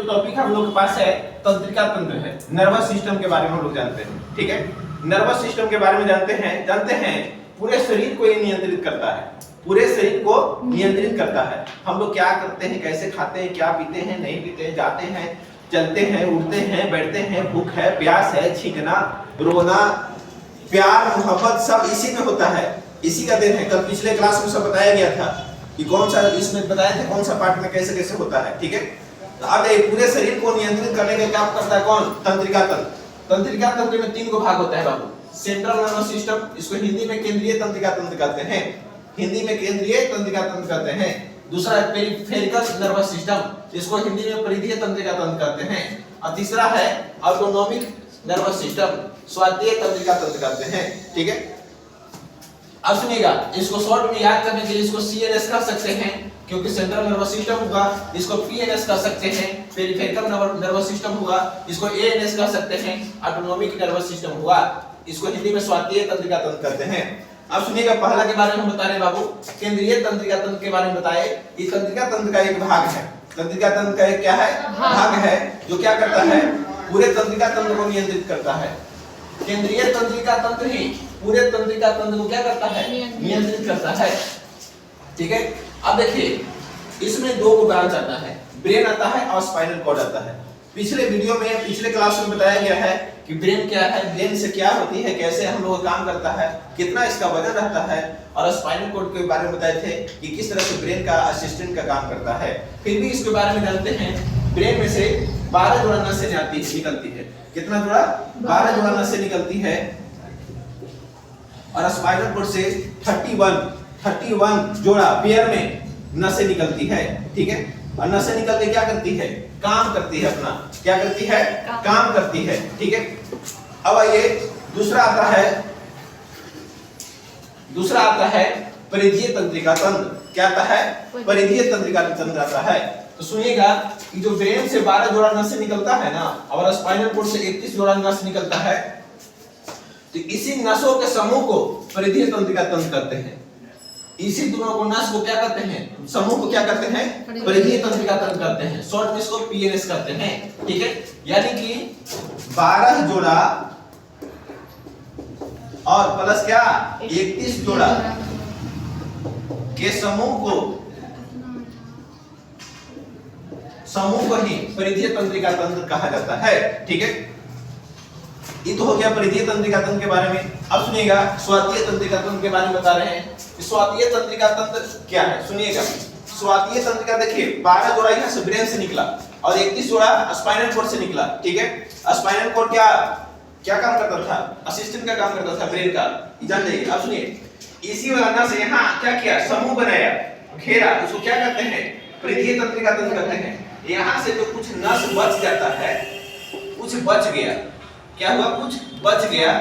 Topic हम लोग के पास है तंत्रिका तंत्र है, नर्वस सिस्टम के बारे में हम लोग जानते हैं। ठीक है, नर्वस सिस्टम के बारे में जानते हैं पूरे शरीर को ये नियंत्रित करता है, पूरे शरीर को नियंत्रित करता है। हम लोग क्या करते हैं, कैसे खाते हैं, क्या पीते हैं, नहीं पीते हैं, जाते हैं, चलते हैं, उठते हैं, बैठते हैं, भूख है, प्यास है, छींकना, रोना, प्यार, मोहब्बत सब इसी में होता है, इसी का देन है। कल पिछले क्लास में सब बताया गया था कि कौन सा, इसमें बताया था कौन सा पार्ट में कैसे कैसे होता है। ठीक है, तो अब ये पूरे शरीर को नियंत्रित करने का काम करता है कौन? तंत्रिका तंत्र। तंत्रिका तंत्र में 3 को भाग होता है बाबू। सेंट्रल नर्वस सिस्टम, इसको हिंदी में केंद्रीय तंत्रिका तंत्र कहते हैं, हिंदी में केंद्रीय तंत्रिका तंत्र कहते हैं। दूसरा है पेरिफेरल नर्वस सिस्टम, इसको हिंदी में परिधीय तंत्रिका तंत्र कहते हैं। और तीसरा है ऑटोनोमिक नर्वस सिस्टम, स्वायत्तीय तंत्रिका तंत्र कहते हैं। ठीक है, अब सुनिएगा, इसको शॉर्ट में याद करने के लिए इसको सीएनएस कर सकते हैं क्योंकि सेंट्रल नर्वस सिस्टम होगा, इसको पीएनएस कर सकते हैं, पेरिफेरल नर्वस सिस्टम होगा, इसको एएनएस कर सकते हैं, ऑटोनोमिक नर्वस सिस्टम होगा, इसको हिंदी में स्वायत्तीय तंत्रिका तंत्र कहते हैं। अब सुनिएगा, पहला के बारे में हम बता रहे हैं बाबू, केंद्रीय तंत्रिका तंत्र के बारे में बताए। ये तंत्रिका तंत्र का एक भाग है, तंत्रिका तंत्र का एक क्या है? भाग है, जो क्या करता है? पूरे तंत्रिका तंत्र को नियंत्रित करता है। केंद्रीय तंत्रिका तंत्र ही पूरे तंत्रिका तंत्र को क्या करता है? नियंत्रित करता है। ठीक है, अब देखिए, इसमें 2 को ब्रांच आता है, ब्रेन आता है और स्पाइनल कॉर्ड आता है। पिछले वीडियो में, पिछले क्लास में बताया गया है कि ब्रेन क्या है, ब्रेन से क्या होती है, कैसे हम लोग काम करता है, कितना इसका वजन रहता है, और स्पाइनल कॉर्ड के बारे में बताए थे कि किस तरह से ब्रेन का असिस्टेंट का काम करता है। फिर भी इसके बारे में जानते हैं, ब्रेन में से 12 जोड़ा नसें निकलती है। कितना जोड़ा? 12 जोड़ा नसें निकलती है, और स्पाइनल कॉर्ड से 31 जोड़ा पेयर में नसें निकलती है। ठीक है, और नसें निकल के क्या करती है? काम करती है, अपना क्या करती है? काम करती है। ठीक है, अब आइए दूसरा आता है परिधीय तंत्रिका तंत्र। क्या आता है? परिधीय तंत्रिका तंत्र आता है। तो सुनिएगा कि जो ब्रेन से 12 जोड़ा नसें निकलता है ना, और स्पाइनल कॉर्ड से 31 जोड़ा नस निकलता है, तो इसी नसों के समूह को परिधीय तंत्रिका तंत्र कहते हैं। इसी दोनों को नस को क्या कहते हैं? समूह को क्या कहते हैं? परिधीय तंत्रिका तंत्र कहते हैं। शॉर्ट में इसको पीएनएस कहते हैं। ठीक है, यानी कि 12 जोड़ा और प्लस क्या 31 जोड़ा के समूह को ही परिधीय तंत्रिका तंत्र कहा जाता है। ठीक है, ये तो हो गया परिधीय तंत्रिका तंत्र के बारे में। अब सुनिएगा, स्वायत्तीय तंत्रिका तंत्र के बारे में बता रहे हैं। स्वायत्तीय तंत्रिका तंत्र क्या है? सुनिएगा, स्वायत्तीय तंत्रिका देखिए, 12 जोड़ा यहाँ से ब्रेन से निकला और 31 जोड़ा स्पाइनल कॉर्ड से निकला। ठीक है, स्पाइनल कॉर्ड क्या काम करता था? असिस्टेंट का काम करता था ब्रेन का, जान जाइए। अब सुनिए, इसी वाला से यहाँ क्या किया? समूह बनाया, घेरा, उसको क्या कहते हैं? परिधीय तंत्रिका तंत्र कहते हैं। यहाँ से जो कुछ नस बच जाता है, कुछ बच गया, क्या हुआ? कुछ बच गया।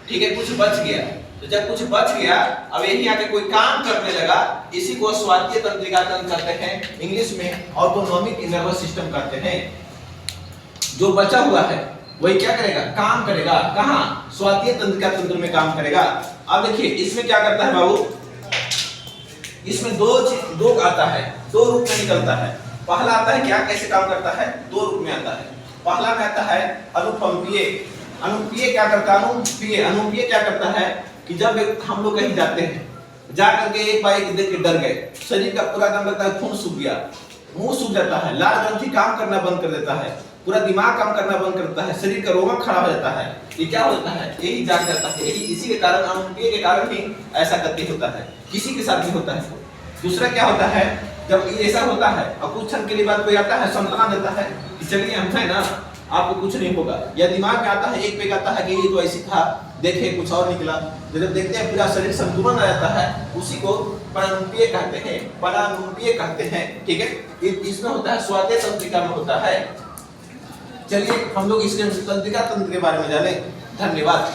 ठीक है, कुछ बच गया, तो जब कुछ बच गया, अब यही आके कोई काम करने लगा, इसी को स्वायत्तीय तंत्रिका तंत्र कहते हैं, इंग्लिश में ऑटोनोमिक नर्वस सिस्टम कहते हैं। जो बचा हुआ है वही क्या करेगा? काम करेगा। कहां? स्वायत्तीय तंत्रिका तंत्र में काम करेगा। अब देखिए, इसमें क्या करता है बाबू, इसमें दो आता है, 2 रूप में निकलता है। पहला आता है क्या, कैसे काम करता है? 2 रूप में आता है। पहला में आता है अनुपंपीय। अनुपीय क्या करता है? अनुपीय क्या करता है कि जब हम लोग कहीं जाते हैं, जा करके एक बाइक देख के डर गए, शरीर का पूरा काम करता है, खून सूख गया, मुंह सूख जाता है, लाल ग्रंथि काम करना बंद कर देता है, पूरा दिमाग काम करना बंद कर देता है, शरीर का रोमक खड़ा हो जाता है। ये क्या होता है? यही जाग जाता है। यही इसी के कारण, अनुपीय के कारण ही ऐसा गति होता है, किसी के साथ भी होता है। दूसरा क्या होता है, जब ऐसा होता है और कुछ क्षण के लिए बाद कोई आता है, सांत्वना देता है कि चलिए हम है ना, आपको कुछ नहीं होगा, या दिमाग में आता है, एक पे आता है कि ये तो ऐसी था, देखे कुछ और निकला, जब देखते हैं पूरा शरीर संतुलन आ जाता है, उसी को परानुपीय कहते हैं, परानुपीय कहते हैं। ठीक है, इसमें होता है, स्वायत्तीय तंत्रिका में होता है। चलिए हम लोग इसके तंत्रिका तंत्र के बारे में जाने। धन्यवाद।